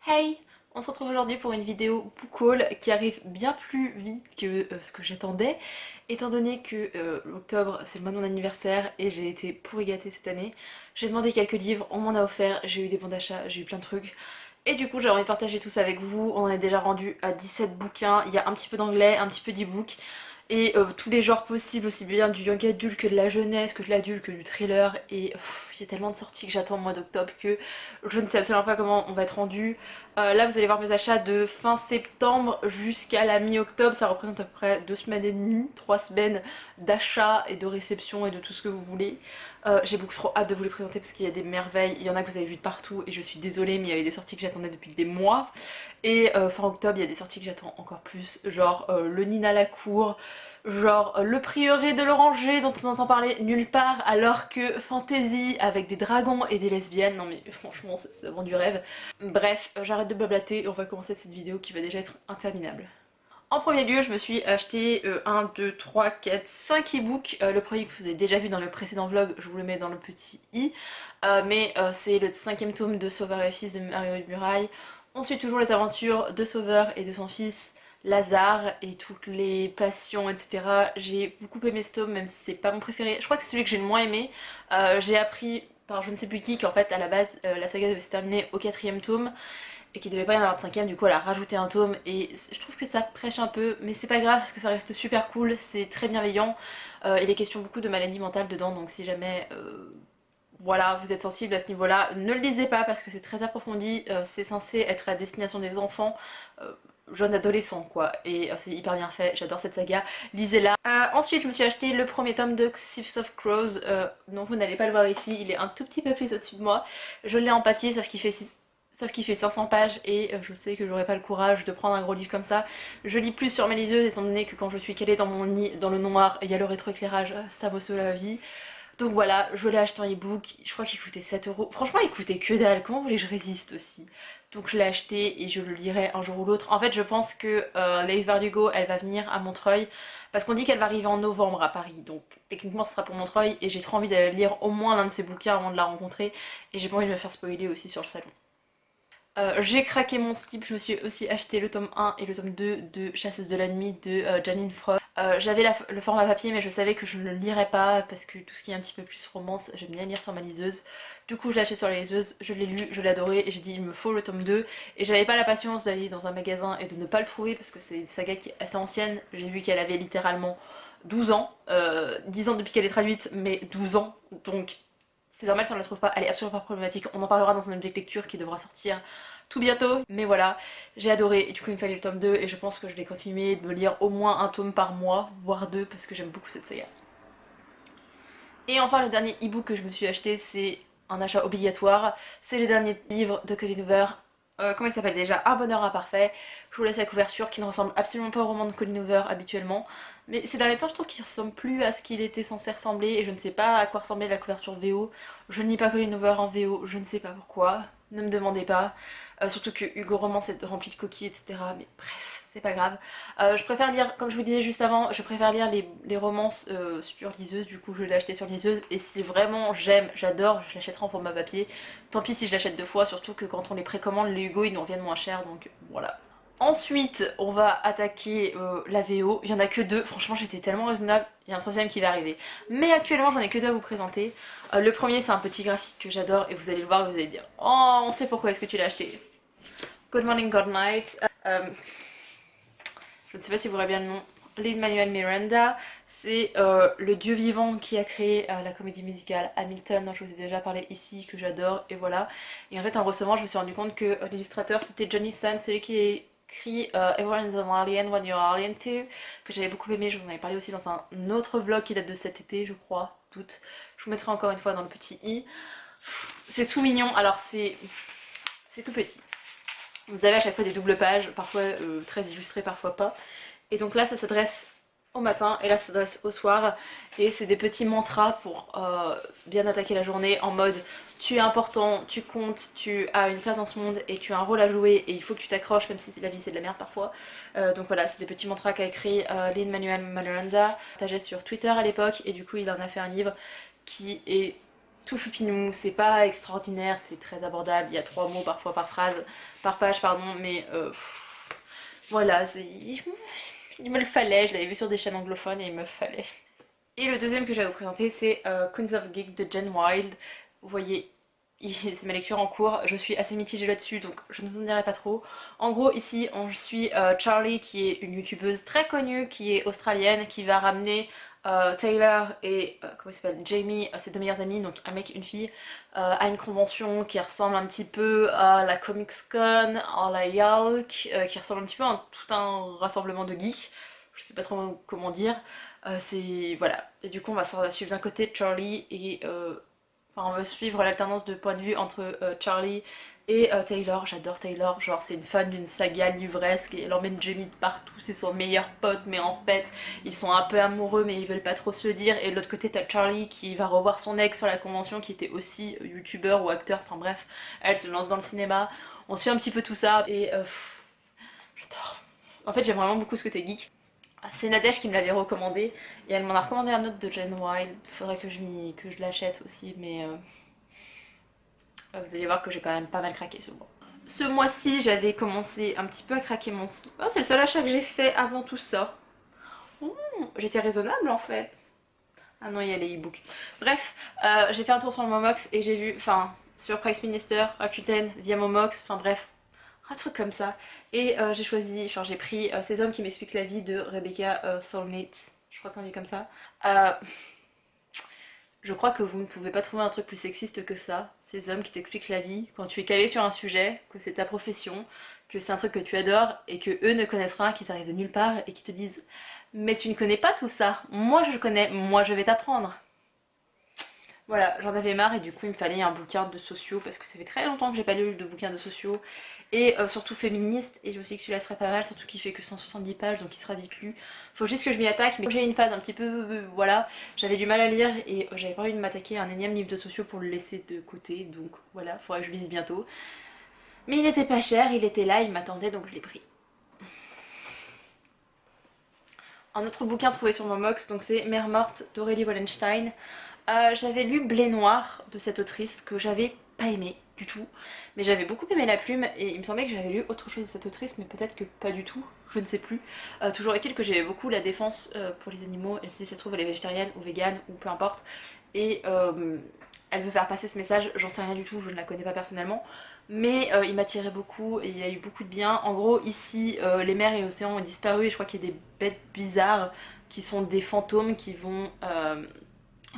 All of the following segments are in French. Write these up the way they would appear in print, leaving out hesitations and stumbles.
Hey! On se retrouve aujourd'hui pour une vidéo book haul qui arrive bien plus vite que ce que j'attendais, étant donné que l'octobre c'est le mois de mon anniversaire et j'ai été pourri gâtée cette année. J'ai demandé quelques livres, on m'en a offert, j'ai eu des bons d'achat, j'ai eu plein de trucs. Et du coup j'ai envie de partager tout ça avec vous. On en est déjà rendu à 17 bouquins, il y a un petit peu d'anglais, un petit peu d'e-book. Et tous les genres possibles, aussi bien du young adulte que de la jeunesse, que de l'adulte, que du thriller. Et il y a tellement de sorties que j'attends au mois d'octobre que je ne sais absolument pas comment on va être rendu. Là vous allez voir mes achats de fin septembre jusqu'à la mi-octobre. Ça représente à peu près 2 semaines et demie, 3 semaines d'achat et de réception et de tout ce que vous voulez. J'ai beaucoup trop hâte de vous les présenter parce qu'il y a des merveilles. Il y en a que vous avez vues de partout et je suis désolée, mais il y avait des sorties que j'attendais depuis des mois. Et fin octobre, il y a des sorties que j'attends encore plus, genre le Nina Lacour, genre le prieuré de l'Oranger dont on entend parler nulle part, alors que fantasy avec des dragons et des lesbiennes, non mais franchement c'est vraiment du rêve. Bref, j'arrête de blablater et on va commencer cette vidéo qui va déjà être interminable. En premier lieu, je me suis acheté 1, 2, 3, 4, 5 e-books. Le premier que vous avez déjà vu dans le précédent vlog, je vous le mets dans le petit i. C'est le cinquième tome de Sauveur et fils de Mario de Muraille. On suit toujours les aventures de Sauveur et de son fils Lazare et toutes les passions, etc. J'ai beaucoup aimé ce tome, même si c'est pas mon préféré. Je crois que c'est celui que j'ai le moins aimé. J'ai appris par je ne sais plus qui qu'en fait à la base la saga devait se terminer au quatrième tome et qu'il devait pas y en avoir de cinquième, du coup elle a rajouté un tome et je trouve que ça prêche un peu, mais c'est pas grave parce que ça reste super cool, c'est très bienveillant. Il est question beaucoup de maladies mentales dedans, donc si jamais voilà, vous êtes sensible à ce niveau-là, ne le lisez pas parce que c'est très approfondi, c'est censé être à destination des enfants. Jeunes adolescents quoi, et c'est hyper bien fait, j'adore cette saga, lisez-la. Ensuite je me suis acheté le premier tome de Sifts of Crows, non vous n'allez pas le voir ici, il est un tout petit peu plus au-dessus de moi. Je l'ai en papier sauf qu'il fait 500 pages et je sais que j'aurais pas le courage de prendre un gros livre comme ça. Je lis plus sur mes liseuses étant donné que quand je suis calée dans mon lit, dans le noir, il y a le rétroéclairage, ça vaut cela la vie. Donc voilà, je l'ai acheté en ebook, je crois qu'il coûtait 7 euros. Franchement, il coûtait que dalle, comment vous voulez que je résiste aussi? Donc je l'ai acheté et je le lirai un jour ou l'autre. En fait, je pense que Leigh Bardugo, elle va venir à Montreuil, parce qu'on dit qu'elle va arriver en novembre à Paris. Donc techniquement, ce sera pour Montreuil et j'ai trop envie d'aller lire au moins l'un de ses bouquins avant de la rencontrer. Et j'ai pas envie de me faire spoiler aussi sur le salon. J'ai craqué mon slip, je me suis aussi acheté le tome 1 et le tome 2 de Chasseuse de la nuit de Janine Frost. J'avais le format papier mais je savais que je ne le lirais pas parce que tout ce qui est un petit peu plus romance, j'aime bien lire sur ma liseuse. Du coup je l'ai acheté sur la liseuse, je l'ai lu, je l'ai adoré et j'ai dit il me faut le tome 2. Et j'avais pas la patience d'aller dans un magasin et de ne pas le trouver parce que c'est une saga qui est assez ancienne. J'ai vu qu'elle avait littéralement 12 ans, 10 ans depuis qu'elle est traduite mais 12 ans, donc c'est normal si on ne la trouve pas, elle est absolument pas problématique. On en parlera dans un objet de lecture qui devra sortir tout bientôt. Mais voilà, j'ai adoré et du coup il me fallait le tome 2 et je pense que je vais continuer de me lire au moins un tome par mois, voire deux parce que j'aime beaucoup cette saga. Et enfin le dernier e-book que je me suis acheté, c'est un achat obligatoire. C'est le dernier livre de Colleen Hoover. Comment il s'appelle déjà? Un bonheur imparfait. Je vous laisse la couverture qui ne ressemble absolument pas au roman de Colleen Hoover habituellement. Mais ces derniers temps, je trouve qu'il ressemble plus à ce qu'il était censé ressembler et je ne sais pas à quoi ressemblait la couverture VO. Je ne lis pas Colleen Hoover en VO, je ne sais pas pourquoi. Ne me demandez pas. Surtout que Hugo Romance est rempli de coquilles, etc. Mais bref, c'est pas grave. Je préfère lire, comme je vous disais juste avant, je préfère lire les romances sur liseuse, du coup je l'ai acheté sur liseuse. Et si vraiment j'aime, j'adore, je l'achèterai en format papier. Tant pis si je l'achète deux fois, surtout que quand on les précommande, les Hugo ils nous reviennent moins cher, donc voilà. Ensuite, on va attaquer la VO. Il y en a que deux. Franchement, j'étais tellement raisonnable. Il y a un troisième qui va arriver. Mais actuellement, j'en ai que deux à vous présenter. Le premier, c'est un petit graphique que j'adore et vous allez le voir et vous allez dire oh, on sait pourquoi est-ce que tu l'as acheté. Good Morning, Good Night. Je ne sais pas si vous aurez bien le nom. Lin-Manuel Miranda, c'est le dieu vivant qui a créé la comédie musicale Hamilton, dont je vous ai déjà parlé ici, que j'adore, et voilà. Et en fait, en le recevant, je me suis rendu compte que l'illustrateur c'était Johnny Sun, celui qui a écrit Everyone is an Alien When You're Alien Too, que j'avais beaucoup aimé. Je vous en avais parlé aussi dans un autre vlog qui date de cet été, je crois, doute. Je vous mettrai encore une fois dans le petit i. C'est tout mignon, alors c'est tout petit. Vous avez à chaque fois des doubles pages, parfois très illustrées, parfois pas. Et donc là ça s'adresse au matin et là ça s'adresse au soir. Et c'est des petits mantras pour bien attaquer la journée en mode tu es important, tu comptes, tu as une place dans ce monde et tu as un rôle à jouer et il faut que tu t'accroches même si la vie c'est de la merde parfois. Donc voilà, c'est des petits mantras qu'a écrit Lin-Manuel Miranda, partagé sur Twitter à l'époque et du coup il en a fait un livre qui est tout choupinou, c'est pas extraordinaire, c'est très abordable, il y a 3 mots parfois par phrase, par page pardon, mais voilà, il me le fallait, je l'avais vu sur des chaînes anglophones et il me le fallait. Et le deuxième que je vais vous présenter c'est Queens of Geek de Jen Wilde. Vous voyez, c'est ma lecture en cours, je suis assez mitigée là-dessus donc je ne vous en dirai pas trop. En gros ici on suit Charlie qui est une youtubeuse très connue, qui est australienne, qui va ramener Taylor et comment il s'appelle, Jamie, ses deux meilleurs amis, donc un mec, une fille, à une convention qui ressemble un petit peu à la Comics Con, à la Yalk, qui ressemble un petit peu à tout un rassemblement de geeks, je sais pas trop comment dire. C'est voilà, et du coup on va suivre d'un côté Charlie et enfin, on va suivre l'alternance de point de vue entre Charlie et Taylor. J'adore Taylor, genre c'est une fan d'une saga livresque et elle emmène Jamie de partout, c'est son meilleur pote, mais en fait ils sont un peu amoureux mais ils veulent pas trop se le dire. Et de l'autre côté t'as Charlie qui va revoir son ex sur la convention, qui était aussi youtubeur ou acteur, enfin bref, elle se lance dans le cinéma. On suit un petit peu tout ça et j'adore. En fait j'aime vraiment beaucoup ce côté geek. C'est Nadège qui me l'avait recommandé et elle m'en a recommandé un autre de Jen Wilde. Faudrait que je l'achète aussi, mais vous allez voir que j'ai quand même pas mal craqué ce mois. Ce mois-ci, j'avais commencé un petit peu à craquer mon slip. Oh, c'est le seul achat que j'ai fait avant tout ça. J'étais raisonnable en fait. Ah non, il y a les e-books. Bref, j'ai fait un tour sur le Momox et j'ai vu, enfin, sur Price Minister, Rakuten, via Momox, enfin bref, un truc comme ça. Et j'ai choisi, genre j'ai pris Ces hommes qui m'expliquent la vie de Rebecca Solnit. Je crois qu'on dit comme ça. Je crois que vous ne pouvez pas trouver un truc plus sexiste que ça. Ces hommes qui t'expliquent la vie quand tu es calé sur un sujet, que c'est ta profession, que c'est un truc que tu adores et que eux ne connaissent rien, qu'ils arrivent de nulle part et qui te disent mais tu ne connais pas tout ça. Moi je connais, moi je vais t'apprendre. Voilà, j'en avais marre et du coup il me fallait un bouquin de sociaux parce que ça fait très longtemps que j'ai pas lu de bouquin de sociaux et surtout féministe, et je me suis dit que celui-là serait pas mal, surtout qu'il fait que 170 pages donc il sera vite lu. Faut juste que je m'y attaque, mais j'ai une phase un petit peu, voilà, j'avais du mal à lire et j'avais pas envie de m'attaquer à un énième livre de sociaux pour le laisser de côté, donc voilà, faudrait que je lise bientôt. Mais il était pas cher, il était là, il m'attendait donc je l'ai pris. Un autre bouquin trouvé sur Momox, donc c'est Mère morte d'Aurélie Wallenstein. J'avais lu Blé noir de cette autrice que j'avais pas aimé du tout, mais j'avais beaucoup aimé la plume et il me semblait que j'avais lu autre chose de cette autrice, mais peut-être que pas du tout, je ne sais plus. Toujours est-il que j'aimais beaucoup la défense pour les animaux, et si ça se trouve elle est végétarienne ou végane ou peu importe, et elle veut faire passer ce message, j'en sais rien du tout, je ne la connais pas personnellement, mais il m'attirait beaucoup et il y a eu beaucoup de bien. En gros ici les mers et océans ont disparu et je crois qu'il y a des bêtes bizarres qui sont des fantômes qui vont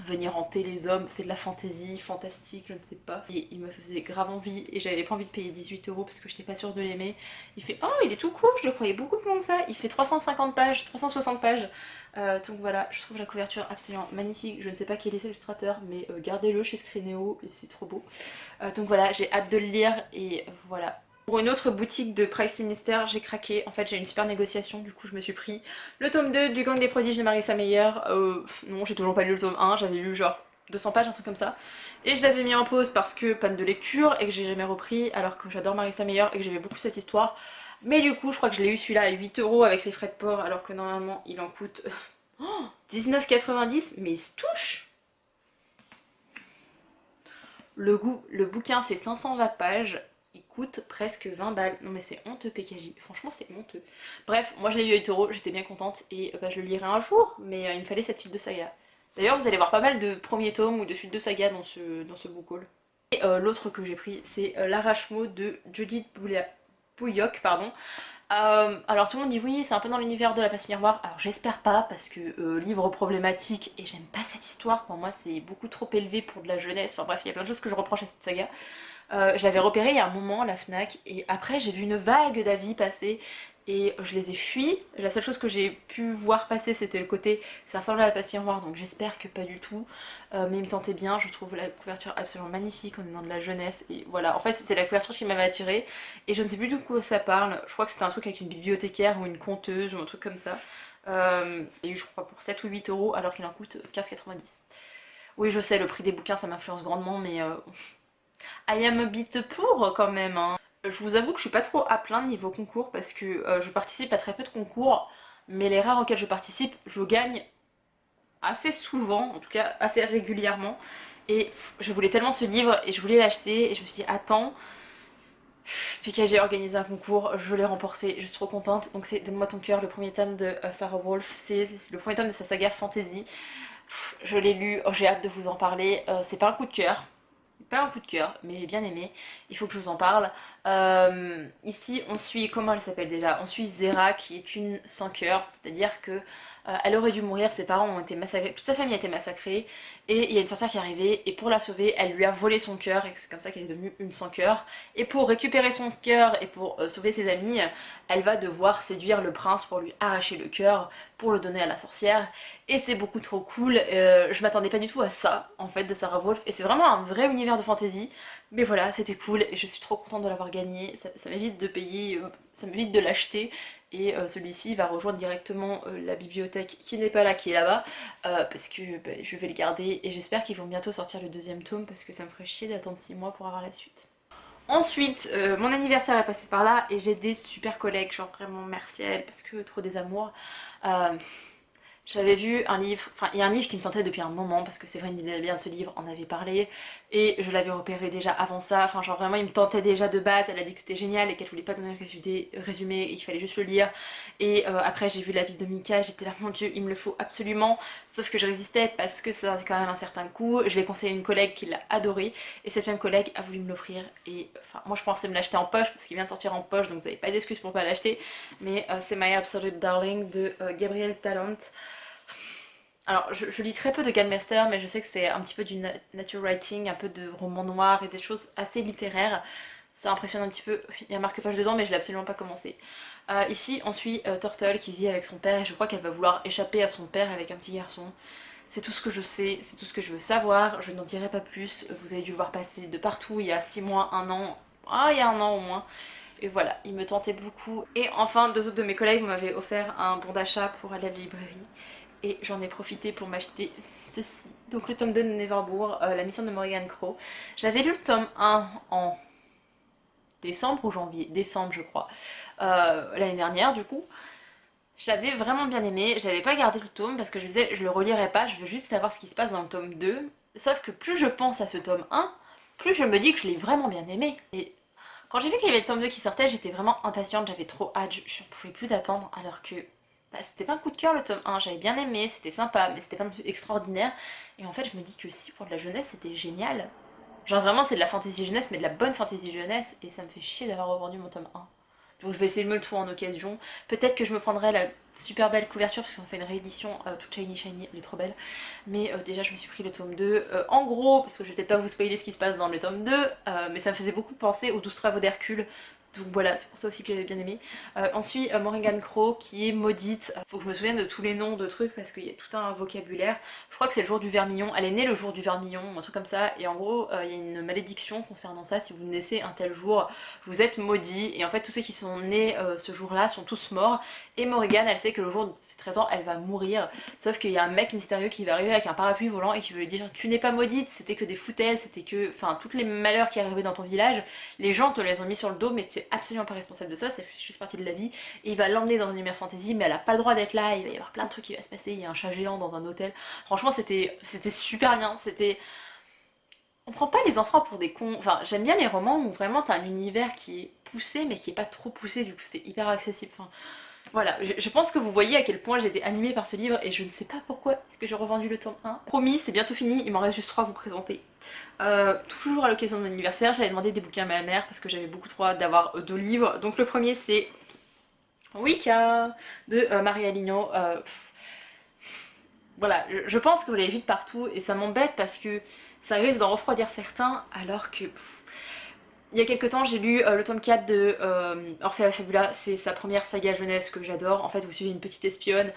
venir hanter les hommes, c'est de la fantaisie, fantastique, je ne sais pas. Et il me faisait grave envie et j'avais pas envie de payer 18 € parce que j'étais pas sûre de l'aimer. Il fait, oh il est tout court, je le croyais beaucoup plus long que ça. Il fait 350 pages, 360 pages. Donc voilà, je trouve la couverture absolument magnifique. Je ne sais pas qui est l'illustrateur, mais gardez-le chez Scrineo et c'est trop beau. Donc voilà, j'ai hâte de le lire et voilà. Pour une autre boutique de Price Minister, j'ai craqué. En fait, j'ai une super négociation, du coup, je me suis pris le tome 2 du Gang des prodiges de Marissa Meyer. Non, j'ai toujours pas lu le tome 1, j'avais lu genre 200 pages, un truc comme ça. Et je l'avais mis en pause parce que panne de lecture et que j'ai jamais repris, alors que j'adore Marissa Meyer et que j'aimais beaucoup cette histoire. Mais du coup, je crois que je l'ai eu celui-là à 8 € avec les frais de port, alors que normalement, il en coûte 19,90 €, mais il se touche. Le bouquin fait 520 pages. Il coûte presque 20 balles. Non mais c'est honteux PKJ, franchement c'est honteux. Bref, moi je l'ai eu à 8 €, j'étais bien contente et bah, je le lirai un jour, mais il me fallait cette suite de saga. D'ailleurs vous allez voir pas mal de premiers tomes ou de suites de saga dans ce book haul. Et l'autre que j'ai pris c'est L'arrache-mot de Judith Bouilloc, pardon. Alors tout le monde dit oui, c'est un peu dans l'univers de la passe miroir. Alors j'espère pas parce que livre problématique et j'aime pas cette histoire. Pour moi c'est beaucoup trop élevé pour de la jeunesse. Enfin bref, il y a plein de choses que je reproche à cette saga. Je l'avais repéré il y a un moment à la Fnac et après j'ai vu une vague d'avis passer et je les ai fuis. La seule chose que j'ai pu voir passer c'était le côté ça ressemble à la passe miroir donc j'espère que pas du tout. Mais il me tentait bien, je trouve la couverture absolument magnifique, on est dans de la jeunesse et voilà. En fait c'est la couverture qui m'avait attirée et je ne sais plus du coup ça parle. Je crois que c'était un truc avec une bibliothécaire ou une conteuse ou un truc comme ça. Et je crois pour 7 ou 8 € alors qu'il en coûte 15,90 €. Oui je sais le prix des bouquins ça m'influence grandement mais I am a bit pour quand même, hein. Je vous avoue que je suis pas trop à plaindre niveau concours parce que je participe à très peu de concours, mais les rares auxquels je participe, je gagne assez souvent, en tout cas assez régulièrement. Et je voulais tellement ce livre et je voulais l'acheter et je me suis dit attends, puis que j'ai organisé un concours, je l'ai remporté, je suis trop contente. Donc c'est Donne-moi ton cœur, le premier tome de Sarah Wolf, c'est le premier tome de sa saga fantasy. Je l'ai lu, oh, j'ai hâte de vous en parler. C'est pas un coup de cœur, pas un coup de cœur, mais j'ai bien aimé. Il faut que je vous en parle. Ici, on suit, comment elle s'appelle déjà? On suit Zera, qui est une sans cœur, c'est-à-dire que elle aurait dû mourir, ses parents ont été massacrés, toute sa famille a été massacrée, et il y a une sorcière qui est arrivée, et pour la sauver, elle lui a volé son cœur, et c'est comme ça qu'elle est devenue une sans cœur. Et pour récupérer son cœur et pour sauver ses amis, elle va devoir séduire le prince pour lui arracher le cœur, pour le donner à la sorcière. Et c'est beaucoup trop cool, je m'attendais pas du tout à ça, en fait, de Sarah Wolf, et c'est vraiment un vrai univers de fantasy. Mais voilà, c'était cool et je suis trop contente de l'avoir gagné. Ça m'évite de payer, ça m'évite de l'acheter. Et celui-ci va rejoindre directement la bibliothèque qui n'est pas là, qui est là-bas. Parce que bah, je vais le garder et j'espère qu'ils vont bientôt sortir le deuxième tome parce que ça me ferait chier d'attendre 6 mois pour avoir la suite. Ensuite, mon anniversaire est passé par là et j'ai des super collègues, genre vraiment merci à elles parce que trop des amours. Euh, J'avais vu un livre, enfin il y a un livre qui me tentait depuis un moment parce que c'est vrai il aimait bien ce livre, on avait parlé et je l'avais repéré déjà avant ça, enfin genre vraiment il me tentait déjà de base, elle a dit que c'était génial et qu'elle voulait pas donner le résumé et qu'il fallait juste le lire et après j'ai vu la vie de Mika, j'étais là mon dieu il me le faut absolument, sauf que je résistais parce que ça a quand même un certain coût, je l'ai conseillé à une collègue qui l'a adoré et cette même collègue a voulu me l'offrir et enfin moi je pensais me l'acheter en poche parce qu'il vient de sortir en poche donc vous n'avez pas d'excuse pour pas l'acheter mais c'est My Absolute Darling de Gabrielle Talent. Alors, je lis très peu de Master, mais je sais que c'est un petit peu du nature writing, un peu de roman noir et des choses assez littéraires. Ça impressionne un petit peu. Il y a un marque-page dedans, mais je l'ai absolument pas commencé. Ici, on suit Turtle qui vit avec son père et je crois qu'elle va vouloir échapper à son père avec un petit garçon. C'est tout ce que je sais, c'est tout ce que je veux savoir. Je n'en dirai pas plus. Vous avez dû le voir passer de partout il y a 6 mois, un an. Ah, il y a un an au moins. Et voilà, il me tentait beaucoup. Et enfin, deux autres de mes collègues m'avaient offert un bon d'achat pour aller à la librairie et j'en ai profité pour m'acheter ceci. Donc le tome 2 de Neverbourg, la mission de Morrigan Crow. J'avais lu le tome 1 en décembre ou janvier, décembre je crois, l'année dernière du coup. J'avais vraiment bien aimé, j'avais pas gardé le tome parce que je me disais je le relirai pas, je veux juste savoir ce qui se passe dans le tome 2. Sauf que plus je pense à ce tome 1, plus je me dis que je l'ai vraiment bien aimé. Et quand j'ai vu qu'il y avait le tome 2 qui sortait, j'étais vraiment impatiente, j'avais trop hâte, je ne pouvais plus d'attendre alors que bah, c'était pas un coup de cœur le tome 1, j'avais bien aimé, c'était sympa, mais c'était pas non plus extraordinaire. Et en fait, je me dis que si pour de la jeunesse, c'était génial. Genre vraiment, c'est de la fantasy jeunesse, mais de la bonne fantasy jeunesse, et ça me fait chier d'avoir revendu mon tome 1. Donc je vais essayer de me le trouver en occasion. Peut-être que je me prendrai la super belle couverture parce qu'on fait une réédition toute shiny shiny, elle est trop belle. Mais déjà je me suis pris le tome 2. En gros, parce que je vais peut-être pas vous spoiler ce qui se passe dans le tome 2, mais ça me faisait beaucoup penser aux 12 travaux d'Hercule. Donc voilà, c'est pour ça aussi que j'avais bien aimé. Ensuite, Morrigan Crow qui est maudite. Faut que je me souvienne de tous les noms de trucs parce qu'il y a tout un vocabulaire. Je crois que c'est le jour du vermillon. Elle est née le jour du vermillon, un truc comme ça. Et en gros, il y a une malédiction concernant ça. Si vous naissez un tel jour, vous êtes maudit. Et en fait, tous ceux qui sont nés ce jour-là sont tous morts. Et Morrigan, elle sait que le jour de ses 13 ans, elle va mourir. Sauf qu'il y a un mec mystérieux qui va arriver avec un parapluie volant et qui veut lui dire tu n'es pas maudite, c'était que des foutaises, c'était que. Enfin, tous les malheurs qui arrivaient dans ton village, les gens te les ont mis sur le dos, mais t'es absolument pas responsable de ça, c'est juste partie de la vie. Et il va l'emmener dans un univers fantasy, mais elle a pas le droit d'être là, il va y avoir plein de trucs qui va se passer, il y a un chat géant dans un hôtel. Franchement, c'était super bien, c'était. On prend pas les enfants pour des cons. Enfin, j'aime bien les romans où vraiment t'as un univers qui est poussé, mais qui est pas trop poussé, du coup c'était hyper accessible. Enfin, voilà, je pense que vous voyez à quel point j'ai été animée par ce livre et je ne sais pas pourquoi est-ce que j'ai revendu le tome 1. Promis, c'est bientôt fini, il m'en reste juste 3 à vous présenter. Toujours à l'occasion de mon anniversaire, j'avais demandé des bouquins à ma mère parce que j'avais beaucoup trop hâte d'avoir 2 livres. Donc le premier c'est Wicca de Marie Aligno. Voilà, je pense que vous l'avez vu de partout et ça m'embête parce que ça risque d'en refroidir certains alors que il y a quelques temps, j'ai lu le tome 4 de Orphea Fabula, c'est sa première saga jeunesse que j'adore. En fait, vous suivez une petite espionne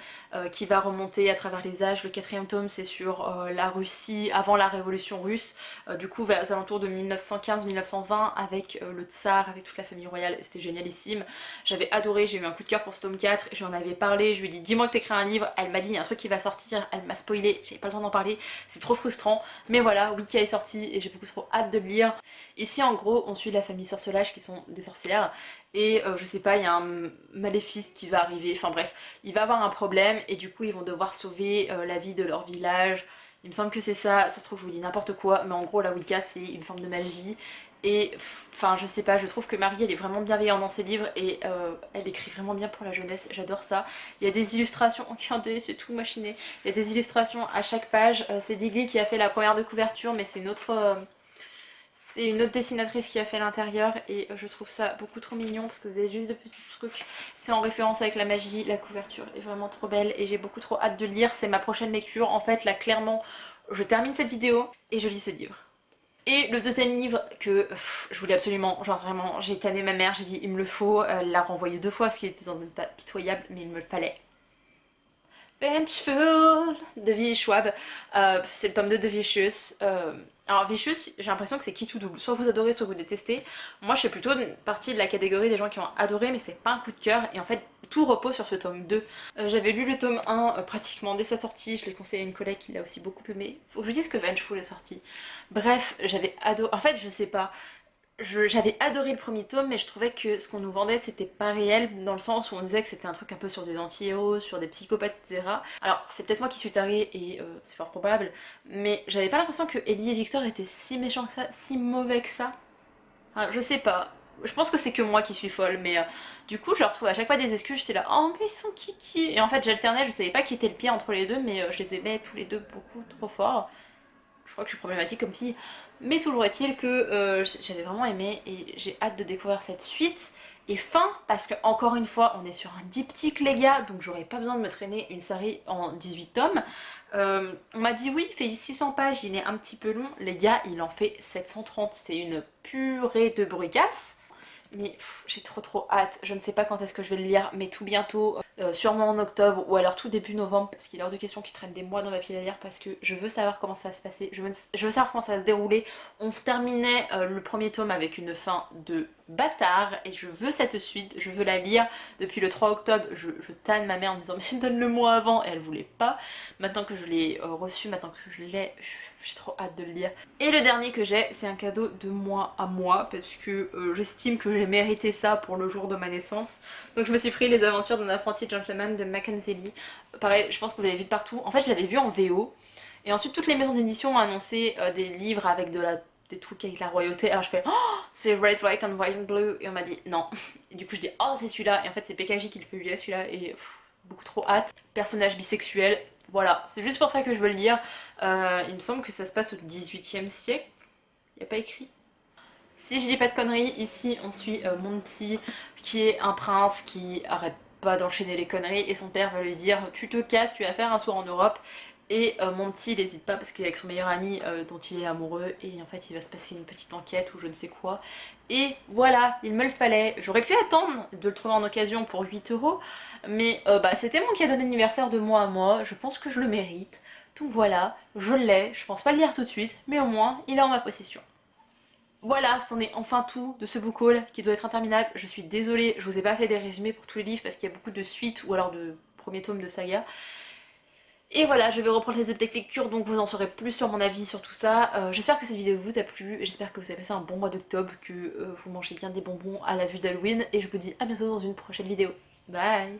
qui va remonter à travers les âges. Le 4e tome, c'est sur la Russie avant la révolution russe, du coup, vers les alentours de 1915-1920, avec le tsar, avec toute la famille royale, c'était génialissime. J'avais adoré, j'ai eu un coup de cœur pour ce tome 4, j'en avais parlé, je lui ai dit dis-moi que t'écris un livre, elle m'a dit il y a un truc qui va sortir, elle m'a spoilé, j'avais pas le temps d'en parler, c'est trop frustrant. Mais voilà, Wicca est sorti et j'ai beaucoup trop hâte de le lire. Ici en gros on suit la famille Sorcelage qui sont des sorcières et je sais pas, il y a un maléfice qui va arriver, enfin bref, il va avoir un problème et du coup ils vont devoir sauver la vie de leur village Il me semble que c'est ça, ça se trouve je vous dis n'importe quoi, mais en gros la Wicca c'est une forme de magie. Et enfin je sais pas, je trouve que Marie elle est vraiment bienveillante dans ses livres et elle écrit vraiment bien pour la jeunesse, j'adore ça. Il y a des illustrations, regardez c'est tout machiné, il y a des illustrations à chaque page, c'est Digly qui a fait la première de couverture mais c'est une autre dessinatrice qui a fait l'intérieur et je trouve ça beaucoup trop mignon parce que vous avez juste de petits trucs. C'est en référence avec la magie, la couverture est vraiment trop belle et j'ai beaucoup trop hâte de le lire. C'est ma prochaine lecture. En fait là clairement je termine cette vidéo et je lis ce livre. Et le deuxième livre que je voulais absolument, genre vraiment, j'ai tanné ma mère, j'ai dit il me le faut, elle l'a renvoyé 2 fois parce qu'il était dans un état pitoyable mais il me le fallait. Vengeful de V. Schwab. C'est le tome 2 de Vicious. Alors Vicious, j'ai l'impression que c'est qui tout double. Soit vous adorez, soit vous détestez. Moi je suis plutôt une partie de la catégorie des gens qui ont adoré, mais c'est pas un coup de cœur. Et en fait, tout repose sur ce tome 2. J'avais lu le tome 1 pratiquement dès sa sortie. Je l'ai conseillé à une collègue qui l'a aussi beaucoup aimé. Faut que je vous dise que Vengeful est sorti. Bref, j'avais adoré. En fait, je sais pas. J'avais adoré le premier tome, mais je trouvais que ce qu'on nous vendait c'était pas réel, dans le sens où on disait que c'était un truc un peu sur des anti-héros, sur des psychopathes, etc. Alors c'est peut-être moi qui suis tarée et c'est fort probable, mais j'avais pas l'impression que Ellie et Victor étaient si méchants que ça, si mauvais que ça. Enfin, je sais pas, je pense que c'est que moi qui suis folle, mais du coup je leur trouve à chaque fois des excuses, j'étais là, oh mais ils sont kiki, et en fait j'alternais, je savais pas qui était le pire entre les deux, mais je les aimais tous les deux beaucoup trop fort. Je crois que je suis problématique comme fille, mais toujours est-il que j'avais vraiment aimé et j'ai hâte de découvrir cette suite. Et fin, parce que encore une fois, on est sur un diptyque les gars, donc j'aurais pas besoin de me traîner une série en 18 tomes. On m'a dit oui, il fait 600 pages, il est un petit peu long. Les gars, il en fait 730, c'est une purée de bruyas. Mais j'ai trop hâte, je ne sais pas quand est-ce que je vais le lire, mais tout bientôt, sûrement en octobre ou alors tout début novembre, parce qu'il est hors de question qu'il traîne des mois dans ma pile à lire, parce que je veux savoir comment ça va se passer, je veux savoir comment ça va se dérouler. On terminait le premier tome avec une fin de bâtard, et je veux cette suite, je veux la lire. Depuis le 3 octobre, je tanne ma mère en disant mais donne-le moi avant, et elle voulait pas. Maintenant que je l'ai reçu, maintenant que je l'ai, j'ai trop hâte de le lire. Et le dernier que j'ai, c'est un cadeau de moi à moi, parce que j'estime que j'ai mérité ça pour le jour de ma naissance. Donc je me suis pris Les Aventures d'un apprenti gentleman de Mackenzie Lee. Pareil, je pense que vous l'avez vu de partout. En fait, je l'avais vu en VO. Et ensuite, toutes les maisons d'édition ont annoncé des livres avec des trucs avec la royauté. Alors je fais, oh, c'est Red, White and White and Blue. Et on m'a dit non. Et du coup, je dis, oh, c'est celui-là. Et en fait, c'est PKJ qui le publie celui-là. Et beaucoup trop hâte. Personnage bisexuel. Voilà, c'est juste pour ça que je veux le lire. Il me semble que ça se passe au 18e siècle. Il n'y a pas écrit. Si je dis pas de conneries, ici on suit Monty qui est un prince qui arrête pas d'enchaîner les conneries et son père va lui dire tu te casses, tu vas faire un tour en Europe. Et Monty il n'hésite pas parce qu'il est avec son meilleur ami dont il est amoureux et en fait il va se passer une petite enquête ou je ne sais quoi. Et voilà, il me le fallait. J'aurais pu attendre de le trouver en occasion pour 8 €, mais bah, c'était mon cadeau d'anniversaire de moi à moi, je pense que je le mérite. Donc voilà, je l'ai, je pense pas le lire tout de suite, mais au moins il est en ma possession. Voilà, c'en est enfin tout de ce book haul qui doit être interminable. Je suis désolée, je vous ai pas fait des résumés pour tous les livres parce qu'il y a beaucoup de suites ou alors de premiers tomes de saga. Et voilà, je vais reprendre les updates lecture, donc vous en saurez plus sur mon avis sur tout ça. J'espère que cette vidéo vous a plu, j'espère que vous avez passé un bon mois d'octobre, que vous mangez bien des bonbons à la vue d'Halloween, et je vous dis à bientôt dans une prochaine vidéo. Bye!